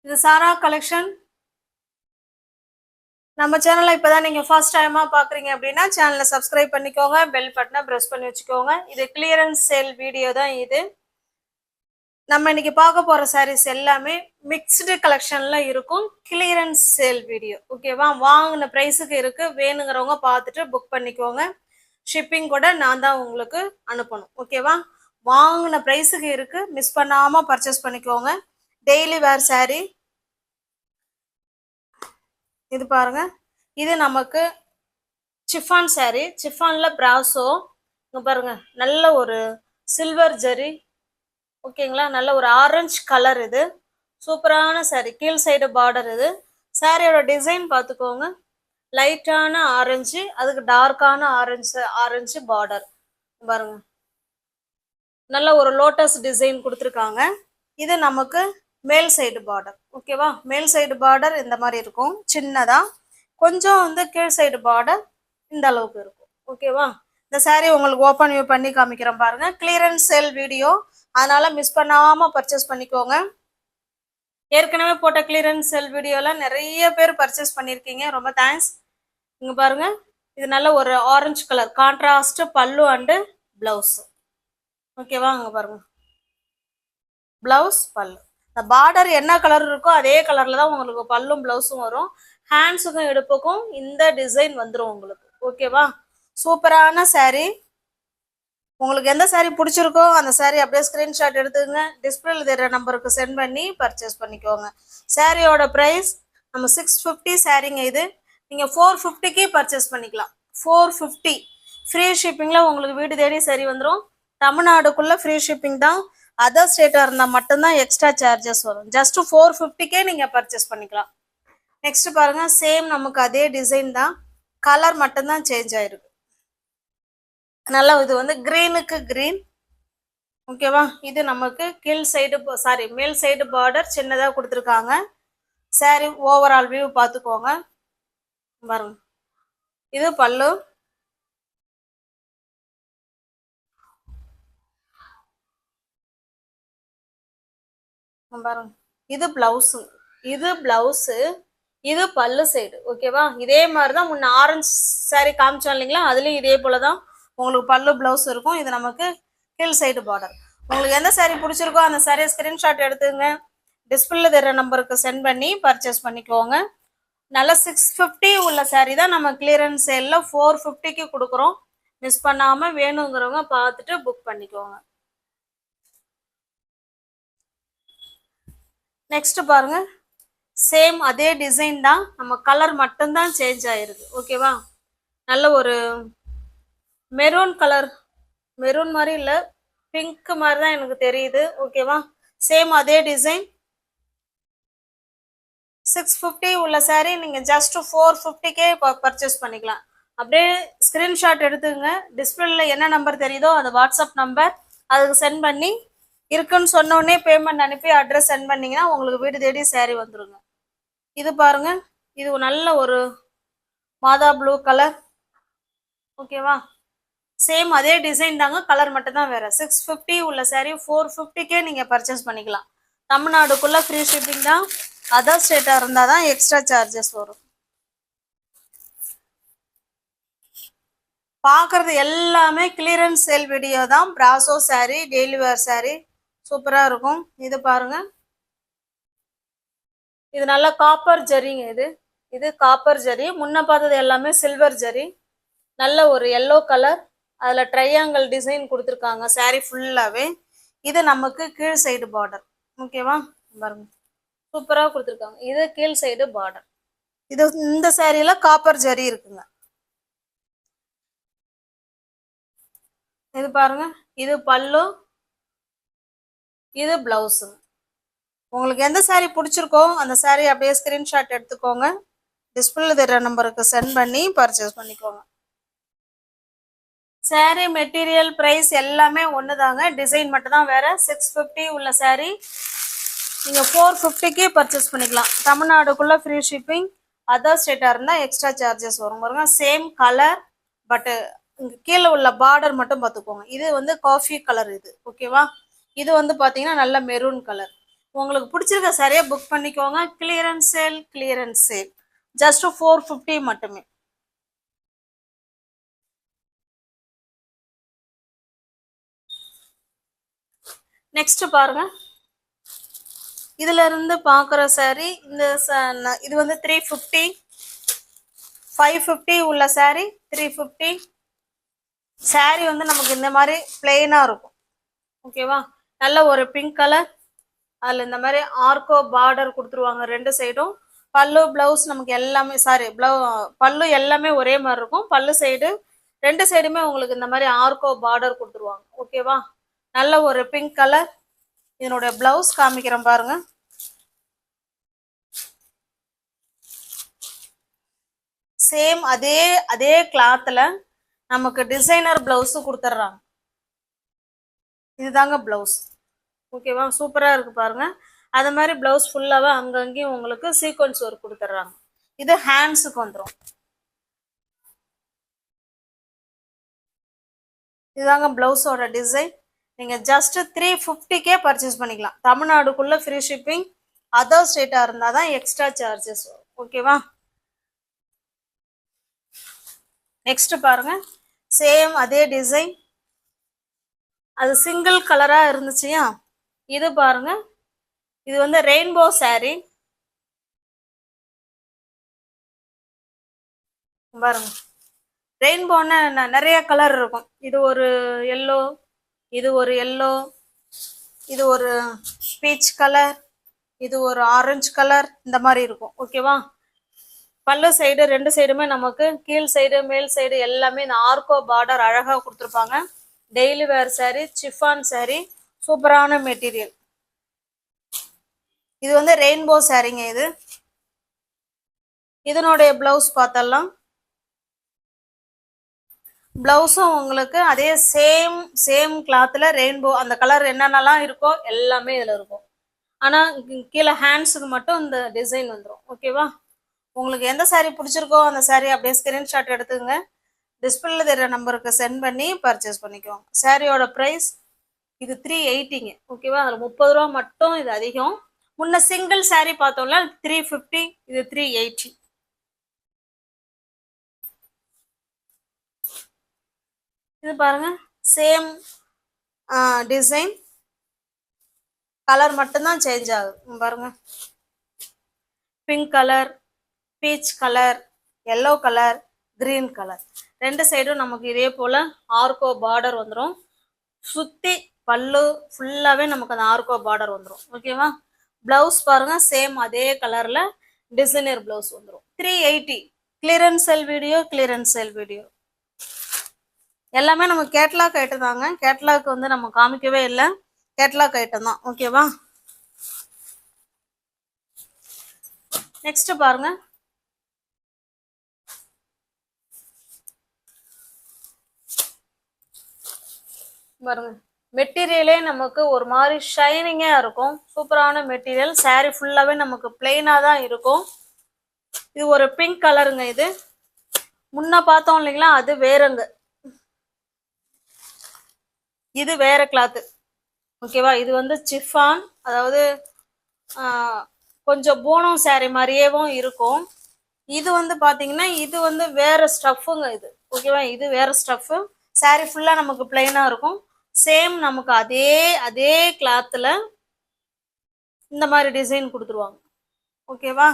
இது சாரா கலெக்ஷன். நம்ம சேனலை இப்பதான் நீங்க ஃபர்ஸ்ட் டைமா பாக்குறீங்க அப்படின்னா சேனலை சப்ஸ்கிரைப் பண்ணிக்கோங்க, பெல் பட்டனை பிரஸ் பண்ணி வச்சுக்கோங்க. இது கிளியரன்ஸ் சேல் வீடியோ தான் இது. நம்ம இன்னைக்கு பார்க்க போற சாரீஸ் எல்லாமே மிக்ஸ்டு கலெக்ஷன்ல இருக்கும். கிளியரன்ஸ் சேல் வீடியோ, ஓகேவா? வாங்கின பிரைஸுக்கு இருக்கு, வேணுங்கிறவங்க பார்த்துட்டு புக் பண்ணிக்கோங்க. ஷிப்பிங் கூட நான் தான் உங்களுக்கு அனுப்பணும், ஓகேவா? வாங்கின பிரைஸுக்கு இருக்கு, மிஸ் பண்ணாம பர்ச்சேஸ் பண்ணிக்கோங்க. டெய்லி வேர் சாரீ இது பாருங்க. இது நமக்கு சிஃபான் சாரீ, சிஃபான்ல பிராசோ. இங்க பாருங்க, நல்ல ஒரு சில்வர் ஜரி, ஓகேங்களா? நல்ல ஒரு ஆரஞ்சு கலர். இது சூப்பரான சாரீ. கீழ் சைடு பார்டர். இது சாரியோட டிசைன் பார்த்துக்கோங்க. லைட்டான ஆரஞ்சு, அதுக்கு டார்க்கான ஆரஞ்சு பார்டர் பாருங்க. நல்ல ஒரு லோட்டஸ் டிசைன் கொடுத்துருக்காங்க. இது நமக்கு மேல் சைடு பார்டர், ஓகேவா? மேல் சைடு பார்டர் இந்த மாதிரி இருக்கும், சின்னதா. கொஞ்சம் வந்து கீழ் சைடு பார்டர் இந்த அளவுக்கு இருக்கும், ஓகேவா? இந்த சாரீ உங்களுக்கு ஓப்பன் வியூ பண்ணி காமிக்கிறேன் பாருங்க. கிளியரன்ஸ் சேல் வீடியோ, அதனால மிஸ் பண்ணாம பர்ச்சேஸ் பண்ணிக்கோங்க. ஏற்கனவே போட்ட கிளியரன்ஸ் சேல் வீடியோல நிறைய பேர் பர்ச்சேஸ் பண்ணிருக்கீங்க, ரொம்ப தேங்க்ஸ். இங்க பாருங்க, இது நல்ல ஒரு ஆரஞ்சு கலர் கான்ட்ராஸ்ட் பல்லு அண்டு பிளவுஸ், ஓகேவா? அங்க பாருங்க, பிளவுஸ் பல்லு. இந்த பார்டர் என்ன கலர் இருக்கோ அதே கலர்ல தான் உங்களுக்கு பல்லும் பிளவுஸும் வரும். ஹேண்ட்ஸுக்கும் இடுப்புக்கும் இந்த டிசைன் வந்துடும் உங்களுக்கு, ஓகேவா? சூப்பரான சாரீ. உங்களுக்கு எந்த சாரீ பிடிச்சிருக்கோ அந்த சாரீ அப்படியே ஸ்கிரீன்ஷாட் எடுத்துங்க, டிஸ்பிளேல தெரிகிற நம்பருக்கு சென்ட் பண்ணி பர்ச்சேஸ் பண்ணிக்கோங்க. சாரியோட ப்ரைஸ் நம்ம 650 சாரீங்க. இது நீங்கள் 450க்கு பர்ச்சேஸ் பண்ணிக்கலாம். 450 ஃப்ரீ ஷிப்பிங்கில் உங்களுக்கு வீடு தேடி சரி வந்துடும். தமிழ்நாடுக்குள்ளே ஃப்ரீ ஷிப்பிங் தான். அதர் ஸ்டேட்டாக இருந்தால் மட்டும்தான் எக்ஸ்ட்ரா சார்ஜஸ் வரும். ஜஸ்ட் 450க்கே நீங்கள் பர்ச்சேஸ் பண்ணிக்கலாம். நெக்ஸ்ட் பாருங்க, சேம் நமக்கு அதே டிசைன் தான், கலர் மட்டும்தான் சேஞ்ச் ஆயிருக்கு. நல்லா இது வந்து கிரீனுக்கு கிரீன், ஓகேவா? இது நமக்கு கீழ் சைடு மேல் சைடு பார்டர் சின்னதாக கொடுத்துருக்காங்க. சாரி ஓவரால் வியூ பார்த்துக்கோங்க பாருங்க. இது பல்லு, பாருங்க. இது பிளவுஸு, இது பிளவுஸு, இது பல்லு சைடு, ஓகேவா? இதே மாதிரி தான் முன்ன ஆரஞ்சு சாரி காமிச்சோம் இல்லைங்களா, அதுலேயும் இதே போல தான் உங்களுக்கு பல்லு பிளவுஸ் இருக்கும். இது நமக்கு கீழ் சைடு பார்டர். உங்களுக்கு எந்த சாரீ பிடிச்சிருக்கோ அந்த சாரியை ஸ்கிரீன்ஷாட் எடுத்துங்க, டிஸ்பிளேல தர நம்பருக்கு சென்ட் பண்ணி பர்ச்சேஸ் பண்ணிக்கோங்க. நல்ல 650 உள்ள சாரீ தான் நம்ம கிளியரன்ஸ் சேல்ல 450க்கு கொடுக்குறோம். மிஸ் பண்ணாம வேணுங்கிறவங்க பார்த்துட்டு புக் பண்ணிக்கோங்க. நெக்ஸ்ட் பாருங்க, சேம் அதே டிசைன் தான், நம்ம கலர் மட்டும்தான் சேஞ்ச் ஆயிருக்கு, ஓகேவா? நல்ல ஒரு மெரூன் கலர், மெரூன் மாதிரி இல்லை, பிங்க் மாதிரி தான் எனக்கு தெரியுது, ஓகேவா? சேம் அதே டிசைன். 650 உள்ள சாரீ நீங்கள் ஜஸ்ட் 450க்கே பர்ச்சேஸ் பண்ணிக்கலாம். அப்படியே ஸ்கிரீன்ஷாட் எடுத்துங்க, டிஸ்பிளேல என்ன நம்பர் தெரியுதோ அது வாட்ஸ்அப் நம்பர், அதுக்கு சென்ட் பண்ணி இருக்குன்னு சொன்னோடனே பேமெண்ட் அனுப்பி அட்ரஸ் சென்ட் பண்ணிங்கன்னா உங்களுக்கு வீடு தேடி சாரீ வந்துடுங்க. இது பாருங்க, இது நல்ல ஒரு மாதா ப்ளூ கலர், ஓகேவா? சேம் அதே டிசைன் தாங்க, கலர் மட்டும் தான் வேற. 650 உள்ள சாரீ 450க்கே நீங்கள் பர்ச்சேஸ் பண்ணிக்கலாம். தமிழ்நாடுக்குள்ளே ஃப்ரீ ஷிப்பிங் தான். அதர் ஸ்டேட்டாக இருந்தால் தான் எக்ஸ்ட்ரா சார்ஜஸ் வரும். பார்க்குறது எல்லாமே கிளியரன்ஸ் சேல் வீடியோ தான். பிராசோ சாரீ, டெய்லி வேர் சாரீ சூப்பராக இருக்கும். இது பாருங்க, இது நல்லா காப்பர் ஜரிங்க. இது காப்பர் ஜரி. முன்ன பார்த்தது எல்லாமே சில்வர் ஜரி. நல்ல ஒரு எல்லோ கலர், அதில் ட்ரையாங்கிள் டிசைன் கொடுத்துருக்காங்க சாரீ ஃபுல்லாகவே. இது நமக்கு கீழ் சைடு பார்டர், ஓகேவா? பாருங்க, சூப்பராக கொடுத்துருக்காங்க. இது கீழ் சைடு பார்டர். இது இந்த சாரியில காப்பர் ஜரி இருக்குங்க. இது பாருங்க, இது பல்லு, இது பிளவுஸு. உங்களுக்கு எந்த சாரீ பிடிச்சிருக்கோ அந்த சாரீ அப்படியே ஸ்கிரீன்ஷாட் எடுத்துக்கோங்க, டிஸ்பிளேல தர நம்பருக்கு சென்ட் பண்ணி பர்ச்சேஸ் பண்ணிக்கோங்க. சாரீ மெட்டீரியல் ப்ரைஸ் எல்லாமே ஒன்று தாங்க, டிசைன் மட்டும் தான் வேறு. 650 உள்ள சாரீ நீங்கள் 450க்கே பர்ச்சேஸ் பண்ணிக்கலாம். தமிழ்நாடுக்குள்ளே ஃப்ரீ ஷிப்பிங். அதர் ஸ்டேட்டாக இருந்தால் எக்ஸ்ட்ரா சார்ஜஸ் வரும் பாருங்க. சேம் கலர், பட்டு இங்கே கீழே உள்ள பார்டர் மட்டும் பார்த்துக்கோங்க. இது வந்து காஃபி கலர், இது ஓகேவா? இது வந்து பார்த்தீங்கன்னா நல்ல மெரூன் கலர். உங்களுக்கு பிடிச்சிருக்க சாரியை புக் பண்ணிக்கோங்க. Clearance sale, clearance sale. Just 450 மட்டுமே. நெக்ஸ்ட் பாருங்க, இதுல இருந்து பாக்குற சாரி இந்த இது வந்து 350, 550 உள்ள சாரி 350. சாரி வந்து நமக்கு இந்த மாதிரி பிளெயினா இருக்கும். ஓகேவா? நல்ல ஒரு பிங்க் கலர், அதில் இந்த மாதிரி ஆர்கோ பார்டர் கொடுத்துருவாங்க 2 சைடும். பல்லு பிளவுஸ் நமக்கு எல்லாமே பல்லு எல்லாமே ஒரே மாதிரி இருக்கும். பல்லு சைடு 2 சைடுமே உங்களுக்கு இந்த மாதிரி ஆர்கோ பார்டர் கொடுத்துருவாங்க. ஓகேவா? நல்ல ஒரு பிங்க் கலர். இதனுடைய பிளவுஸ் காமிக்கிறேன் பாருங்க. சேம் அதே அதே கிளாத்ல நமக்கு டிசைனர் பிளவுஸ் கொடுத்துட்றாங்க. இதுதாங்க பிளவுஸ். ஓகேவா? சூப்பரா இருக்கு பாருங்க. அது மாதிரி பிளவுஸ் ஃபுல்லாவே அங்கங்கேயும் உங்களுக்கு சீக்வன்ஸ் ஒர்க் கொடுத்துட்றாங்க. இது ஹேண்ட்ஸுக்கு வந்துடும். இதுதாங்க பிளவுஸோட டிசைன். நீங்க ஜஸ்ட் 350 பர்ச்சேஸ் பண்ணிக்கலாம். தமிழ்நாடுக்குள்ள ஃப்ரீ ஷிப்பிங். அதர் ஸ்டேட்டா இருந்தாதான் எக்ஸ்ட்ரா சார்ஜஸ் வரும். ஓகேவா? நெக்ஸ்ட் பாருங்க, சேம் அதே டிசைன். அது சிங்கிள் கலரா இருந்துச்சியா, இது பாருங்க. இது வந்து ரெயின்போ சாரி பாருங்க. ரெயின்போன்னா நிறைய கலர் இருக்கும். இது ஒரு எல்லோ, இது ஒரு எல்லோ, இது ஒரு பீச் கலர், இது ஒரு ஆரஞ்சு கலர், இந்த மாதிரி இருக்கும். ஓகேவா? பல்லு சைடு 2 சைடுமே நமக்கு கீழ் சைடு மேல் சைடு எல்லாமே இந்த ஆர்கோ பார்டர் அழகா கொடுத்துருப்பாங்க. டெய்லி வேர் சாரி, சிஃபான் சாரி, சூப்பரான மெட்டீரியல். இது வந்து ரெயின்போ சாரிங்க. இது இதனுடைய பிளவுஸ் பார்த்தலாம். பிளவுஸும் உங்களுக்கு அதே சேம் கிளாத்ல ரெயின்போ அந்த கலர் என்னென்னலாம் இருக்கோ எல்லாமே இதுல இருக்கும். ஆனா கீழே ஹேண்ட்ஸுக்கு மட்டும் இந்த டிசைன் வந்துடும். ஓகேவா? உங்களுக்கு எந்த சாரி பிடிச்சிருக்கோ அந்த சாரி அப்படியே ஸ்கிரீன்ஷாட் எடுத்துங்க. டிஸ்பிளேல தெரியற நம்பருக்கு சென்ட் பண்ணி பர்ச்சேஸ் பண்ணிக்கோங்க. சாரியோட ப்ரைஸ் இது 380ங்க. ஓகேவா? அதில் 30 ரூபா மட்டும் இது அதிகம். முன்ன சிங்கிள் சாரி பார்த்தோம்ல 350, இது 380. இது பாருங்க, சேம் டிசைன், கலர் மட்டும்தான் சேஞ்ச் ஆகுது. பாருங்க, pink colour, peach colour, yellow colour, green colour, 2 சைடும் நமக்கு இதே போல ஆர்கோ பார்டர் வந்துடும். சுத்தி பல்லு ஃபுல்லாவே நமக்கு அந்த ஆர்கோ பார்டர் வந்துடும். ஓகேவா? பிளவுஸ் பாருங்க, சேம் அதே கலர்ல டிசைனர் பிளவுஸ் வந்துடும். 380. கிளியரன்ஸ் செல் வீடியோ, கிளியரன்ஸ் செல் வீடியோ எல்லாமே நம்ம கேட்லாக் ஐட்டம் தாங்க. கேட்லாக் வந்து நம்ம காமிக்கவே இல்லை, கேட்லாக் ஐட்டம் தான். ஓகேவா? நெக்ஸ்ட் பாருங்க, பாருங்க மெட்டீரியலே நமக்கு ஒரு மாதிரி ஷைனிங்கா இருக்கும். சூப்பரான மெட்டீரியல். சாரி ஃபுல்லாவே நமக்கு பிளெயினா தான் இருக்கும். இது ஒரு பிங்க் கலருங்க. இது முன்ன பார்த்தோம் இல்லைங்களா, அது வேறங்க, இது வேற கிளாத்து. ஓகேவா? இது வந்து சிஃபான், அதாவது கொஞ்சம் பூனம் சாரி மாதிரியேவும் இருக்கும். இது வந்து பாத்தீங்கன்னா இது வந்து வேற ஸ்டஃப்புங்க. இது ஓகேவா? இது வேற ஸ்டஃப். சாரி ஃபுல்லா நமக்கு பிளெயினா இருக்கும். சேம் நமக்கு அதே அதே கிளாத்ல இந்த மாதிரி டிசைன் கொடுத்துருவாங்க. ஓகேவா?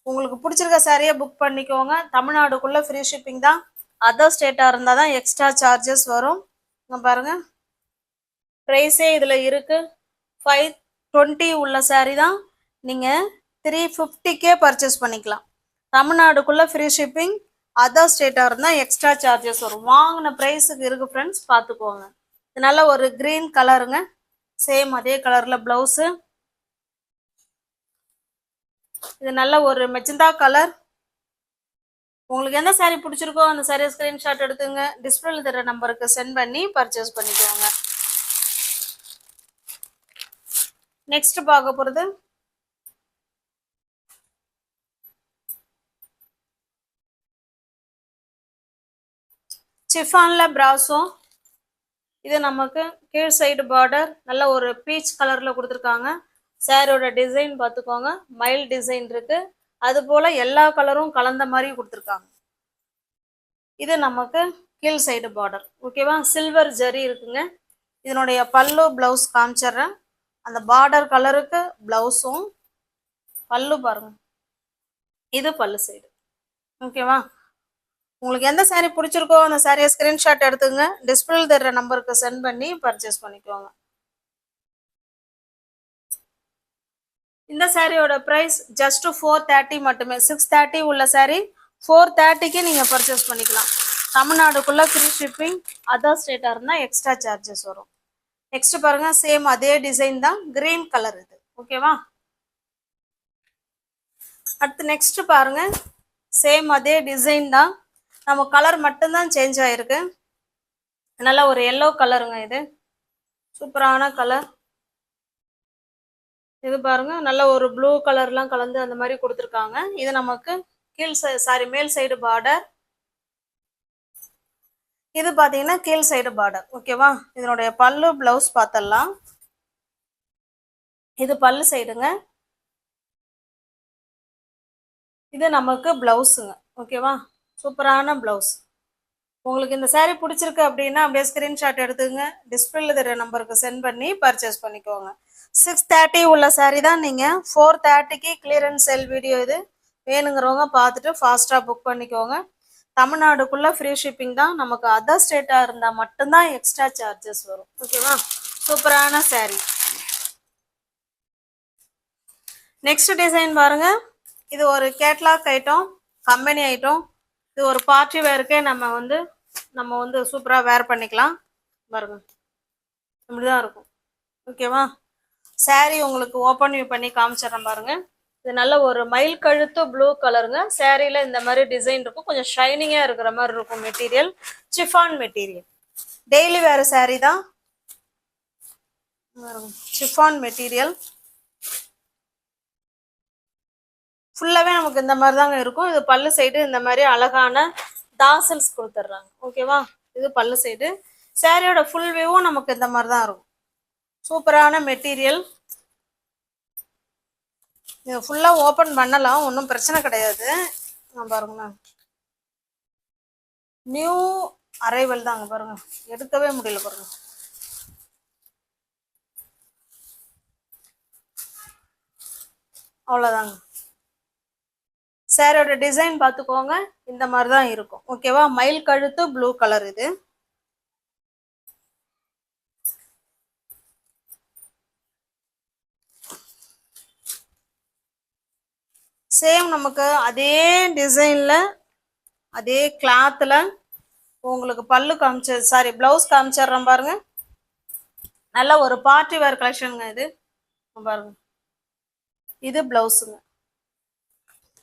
உங்களுக்கு பிடிச்சிருக்க சாரியை புக் பண்ணிக்கோங்க. தமிழ்நாடுக்குள்ள ஃப்ரீ ஷிப்பிங் தான். அதர் ஸ்டேட்டா இருந்தா தான் எக்ஸ்ட்ரா சார்ஜஸ் வரும். பாருங்க, ப்ரைஸே இதுல இருக்கு. 520 உள்ள சாரி தான் நீங்க 350 பர்ச்சேஸ் பண்ணிக்கலாம். தமிழ்நாடுக்குள்ள ஃப்ரீ ஷிப்பிங். அதர் ஸ்டேட்டா இருந்தா எக்ஸ்ட்ரா சார்ஜஸ் வரும். வாங்கின ப்ரைஸுக்கு இருக்கு ஃப்ரெண்ட்ஸ், பார்த்துக்கோங்க. இது நல்ல ஒரு கிரீன் கலருங்க. சேம் அதே கலர்ல பிளவுஸ். இது நல்ல ஒரு மெஜந்தா கலர். உங்களுக்கு எந்த சாரி பிடிச்சிருக்கோ அந்த சாரியை ஸ்கிரீன்ஷாட் எடுத்துங்க. டிஸ்பிளேல தர நம்பருக்கு சென்ட் பண்ணி பர்ச்சேஸ் பண்ணிக்கோங்க. நெக்ஸ்ட் பார்க்க போறது சிஃபான்ல பிராசோ. இது நமக்கு கீழ் சைடு பார்டர் நல்ல ஒரு பீச் கலர்ல கொடுத்துருக்காங்க. சாரியோட டிசைன் பார்த்துக்கோங்க, மயில் டிசைன் இருக்கு. அது போல எல்லா கலரும் கலந்த மாதிரி கொடுத்துருக்காங்க. இது நமக்கு கீழ் சைடு பார்டர். ஓகேவா, சில்வர் ஜரி இருக்குங்க. இதனுடைய பல்லு பிளவுஸ் காமிச்சிடுறேன். அந்த பார்டர் கலருக்கு பிளவுஸும் பல்லு பாருங்க, இது பல்லு சைடு. ஓகேவா, உங்களுக்கு எந்த சாரீ பிடிச்சிருக்கோ அந்த சாரியை ஸ்கிரீன்ஷாட் எடுத்துங்க, டிஸ்பிளே தர்ற நம்பருக்கு சென்ட் பண்ணி பர்ச்சேஸ் பண்ணிக்கோங்க. இந்த சாரியோட ப்ரைஸ் ஜஸ்ட் 430 மட்டுமே. 630 உள்ள சாரீ 430க்கு நீங்கள் பர்ச்சேஸ் பண்ணிக்கலாம். தமிழ்நாடுக்குள்ளே ஃப்ரீ ஷிப்பிங், அதர் ஸ்டேட்டாக இருந்தால் எக்ஸ்ட்ரா சார்ஜஸ் வரும். நெக்ஸ்ட் பாருங்க, சேம் அதே டிசைன் தான், கிரீன் கலர் இது. ஓகேவா, அடுத்து நெக்ஸ்ட் பாருங்க, சேம் அதே டிசைன் தான், நம்ம கலர் மட்டும்தான் சேஞ்ச் ஆயிருக்கு. நல்லா ஒரு எல்லோ கலருங்க, இது சூப்பரான கலர். இது பாருங்க, நல்ல ஒரு ப்ளூ கலர்லாம் கலந்து அந்த மாதிரி கொடுத்துருக்காங்க. இது நமக்கு மேல் சைடு பார்டர். இது பாத்தீங்கன்னா கீழ் சைடு பார்டர். ஓகேவா, இதனுடைய பல்லு பிளவுஸ் பார்த்தலாம். இது பல்லு சைடுங்க, இது நமக்கு பிளவுஸுங்க. ஓகேவா, சூப்பரான பிளவுஸ். உங்களுக்கு இந்த சாரீ பிடிச்சிருக்கு அப்படின்னா அப்படியே ஸ்கிரீன்ஷாட் எடுத்துங்க, டிஸ்பிளேல தெரிய நம்பருக்கு சென்ட் பண்ணி பர்ச்சேஸ் பண்ணிக்கோங்க. 630 உள்ள சாரீ தான் நீங்கள் 430க்கு கிளியரன்ஸ் செல் வீடியோ. இது வேணுங்கிறவங்க பார்த்துட்டு ஃபாஸ்ட்டாக புக் பண்ணிக்கோங்க. தமிழ்நாடுக்குள்ள ஃப்ரீ ஷிப்பிங் தான். நமக்கு அதர் ஸ்டேட்டாக இருந்தால் மட்டும்தான் எக்ஸ்ட்ரா சார்ஜஸ் வரும். ஓகேவா, சூப்பரான சாரீ. நெக்ஸ்ட் டிசைன் பாருங்க, இது ஒரு கேட்லாக் ஐட்டம், கம்பெனி ஐட்டம். இது ஒரு பார்ட்டி வேருக்கு நம்ம வந்து சூப்பராக வேர் பண்ணிக்கலாம். பாருங்க, இப்படிதான் இருக்கும். ஓகேவா, சாரீ உங்களுக்கு ஓப்பன் வியூ பண்ணி காமிச்சிடறேன் பாருங்க. இது நல்ல ஒரு மயில் கழுத்து ப்ளூ கலருங்க. சாரியில இந்த மாதிரி டிசைன் இருக்கும், கொஞ்சம் ஷைனிங்கா இருக்கிற மாதிரி இருக்கும். மெட்டீரியல் சிஃபான் மெட்டீரியல், டெய்லி வேற சாரீ தான். சிஃபான் மெட்டீரியல் ஃபுல்லாவே நமக்கு இந்த மாதிரி தாங்க இருக்கும். இது பல்லு சைடு இந்த மாதிரி அழகான தாசல்ஸ் கொடுத்துட்றாங்க. ஓகேவா, இது பல்லு சைடு. சாரியோட ஃபுல் வியூவும் நமக்கு இந்த மாதிரி தான் இருக்கும். சூப்பரான மெட்டீரியல். இது ஃபுல்லாக ஓப்பன் பண்ணலாம், ஒன்றும் பிரச்சனை கிடையாது. பாருங்க, நியூ அரைவல் தாங்க. பாருங்க, எடுக்கவே முடியல பாருங்க. அவ்வளோதாங்க. சாரியோட டிசைன் பார்த்துக்கோங்க, இந்த மாதிரி தான் இருக்கும். ஓகேவா, மயில் கழுத்து ப்ளூ கலர். இது சேம் நமக்கு அதே டிசைன்ல அதே கிளாத்ல உங்களுக்கு பல்லு பிளவுஸ் காமிச்சிடுறேன் பாருங்க. நல்ல ஒரு பார்ட்டி வேர் கலெக்ஷனுங்க இது. பாருங்க, இது பிளவுஸுங்க.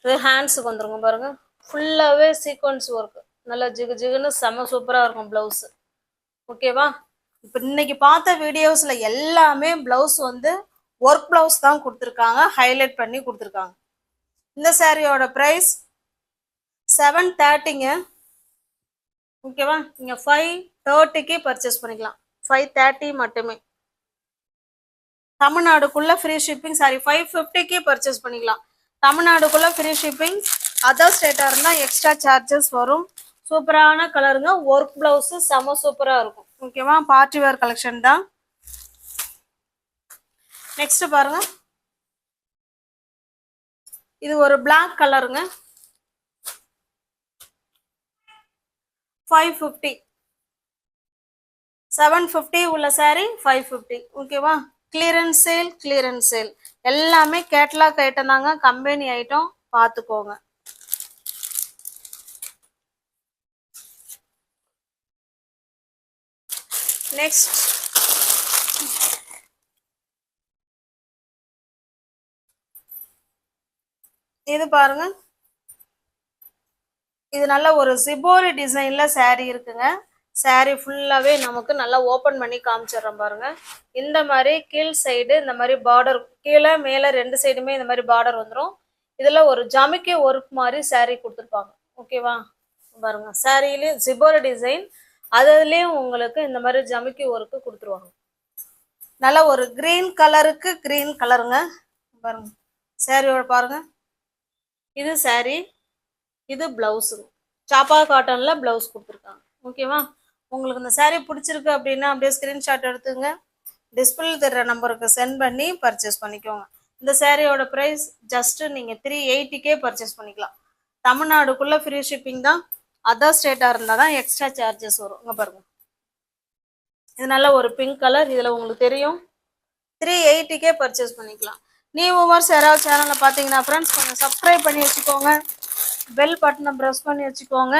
இது ஹேண்ட்ஸுக்கு வந்துருங்க. பாருங்க, ஃபுல்லாகவே சீக்வன்ஸ் ஒர்க், நல்லா ஜிகு ஜிகுன்னு செம்ம சூப்பராக இருக்கும் பிளவுஸ். ஓகேவா, இப்போ இன்னைக்கு பார்த்த வீடியோஸ்ல எல்லாமே பிளவுஸ் ஒர்க் பிளவுஸ் தான் கொடுத்துருக்காங்க, ஹைலைட் பண்ணி கொடுத்துருக்காங்க. இந்த சாரியோட ப்ரைஸ் 730ங்க. ஓகேவா, நீங்கள் 530க்கு பர்ச்சேஸ் பண்ணிக்கலாம். 530 மட்டுமே. தமிழ்நாடுக்குள்ள ஃப்ரீ ஷிப்பிங். 550க்கு பர்ச்சேஸ் பண்ணிக்கலாம். தமிழ்நாடுக்குள்ள ஃப்ரீ ஷிப்பிங், அதர் ஸ்டேட்டாக இருந்தால் எக்ஸ்ட்ரா சார்ஜஸ் வரும். சூப்பரான கலருங்க, ஒர்க் பிளவுஸ் செம சூப்பராக இருக்கும். ஓகேவா, பார்ட்டி வேர் கலெக்ஷன் தான். நெக்ஸ்ட் பாருங்க, இது ஒரு பிளாக் கலருங்க. 550, 750 உள்ள சாரி 550. ஓகேவா, கிளியரன்ஸ் சேல் எல்லாமே கேட்லாக் ஐட்டம் தாங்க, கம்பெனி ஐட்டம், பார்த்துக்கோங்க. நெக்ஸ்ட் இது பாருங்க, இது நல்ல ஒரு சிபோரி டிசைன்ல சாரி இருக்குங்க. சாரி ஃபுல்லாவே நமக்கு நல்லா ஓப்பன் பண்ணி காமிச்சிடுறேன் பாருங்க. இந்த மாதிரி கீழ் சைடு இந்த மாதிரி பார்டர், கீழே மேலே ரெண்டு சைடுமே இந்த மாதிரி பார்டர் வந்துடும். இதுல ஒரு ஜமிக்கி ஒர்க் மாதிரி சாரி கொடுத்துருப்பாங்க. ஓகேவா, பாருங்க, சாரியிலேயும் சிபோரி டிசைன், அதுலயும் உங்களுக்கு இந்த மாதிரி ஜமிக்கி ஒர்க்கு கொடுத்துருவாங்க. நல்ல ஒரு கிரீன் கலருக்கு கிரீன் கலருங்க. பாருங்க சாரியோட பாருங்க. இது சாரி, இது பிளவுஸுங்க. சாப்பா காட்டன்ல பிளவுஸ் கொடுத்துருக்காங்க. ஓகேவா? உங்களுக்கு இந்த சாரி பிடிச்சிருக்கு அப்படின்னா அப்படியே ஸ்கிரீன்ஷாட் எடுத்துங்க, டிஸ்பிளே தர்ற நம்பருக்கு சென்ட் பண்ணி பர்ச்சேஸ் பண்ணிக்கோங்க. இந்த சாரியோட ப்ரைஸ் ஜஸ்ட் நீங்கள் 380 பர்ச்சேஸ் பண்ணிக்கலாம். தமிழ்நாடுக்குள்ள ஃப்ரீ ஷிப்பிங் தான். அதர் ஸ்டேட்டாக இருந்தால் தான் எக்ஸ்ட்ரா சார்ஜஸ் வரும். இங்கே பாருங்க, இது நல்ல ஒரு பிங்க் கலர். இதில் உங்களுக்கு தெரியும் 380 பர்ச்சேஸ் பண்ணிக்கலாம். நியூ வியூவர்ஸ் யாராவது சேனலில் பார்த்தீங்கன்னா ஃப்ரெண்ட்ஸ் கொஞ்சம் சப்ஸ்கிரைப் பண்ணி வச்சுக்கோங்க, பெல் பட்டனை ப்ரெஸ் பண்ணி வச்சுக்கோங்க.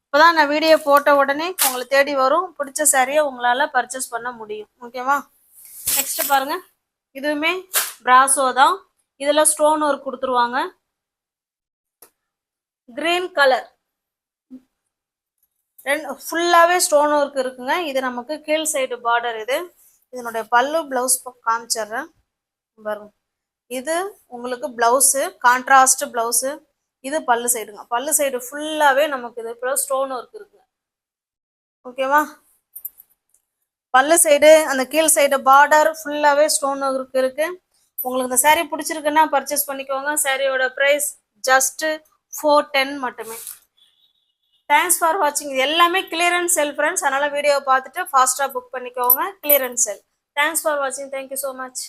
இப்போதான் நான் வீடியோ போட்ட உடனே உங்களை தேடி வரும், பிடிச்ச சாரியை உங்களால் பர்ச்சேஸ் பண்ண முடியும். ஓகேவா? நெக்ஸ்ட் பாருங்க, இதுவுமே பிராசோ தான். இதில் ஸ்டோன் ஒர்க் கொடுத்துருவாங்க. கிரீன் கலர் ஃபுல்லாகவே ஸ்டோன் ஒர்க் இருக்குங்க. இது நமக்கு கீழ் சைடு பார்டர். இது இதனுடைய பல்லு பிளவுஸ் காமிச்சிடுறேன் பாருங்க. இது உங்களுக்கு பிளவுஸு, கான்ட்ராஸ்ட் பிளவுஸு. இது பல்லு சைடுங்க. பல்லு சைடு ஃபுல்லாகவே நமக்கு இது இப்போ ஸ்டோன் ஒர்க் இருக்குங்க. ஓகேவா? பல்லு சைடு அந்த கீழ் சைடு பார்டர் ஃபுல்லாகவே ஸ்டோன் ஒர்க் இருக்கு. உங்களுக்கு இந்த சாரீ பிடிச்சிருக்குன்னா பர்ச்சேஸ் பண்ணிக்கோங்க. சாரியோட ப்ரைஸ் ஜஸ்ட் 410 மட்டுமே. தேங்க்ஸ் ஃபார் வாட்சிங். இது எல்லாமே கிளியரன்ஸ் செல் ஃப்ரெண்ட்ஸ், அதனால் வீடியோ பார்த்துட்டு ஃபாஸ்ட்டாக புக் பண்ணிக்கோங்க. Clearance sell. தேங்க்ஸ் ஃபார் வாட்சிங். Thank you so much.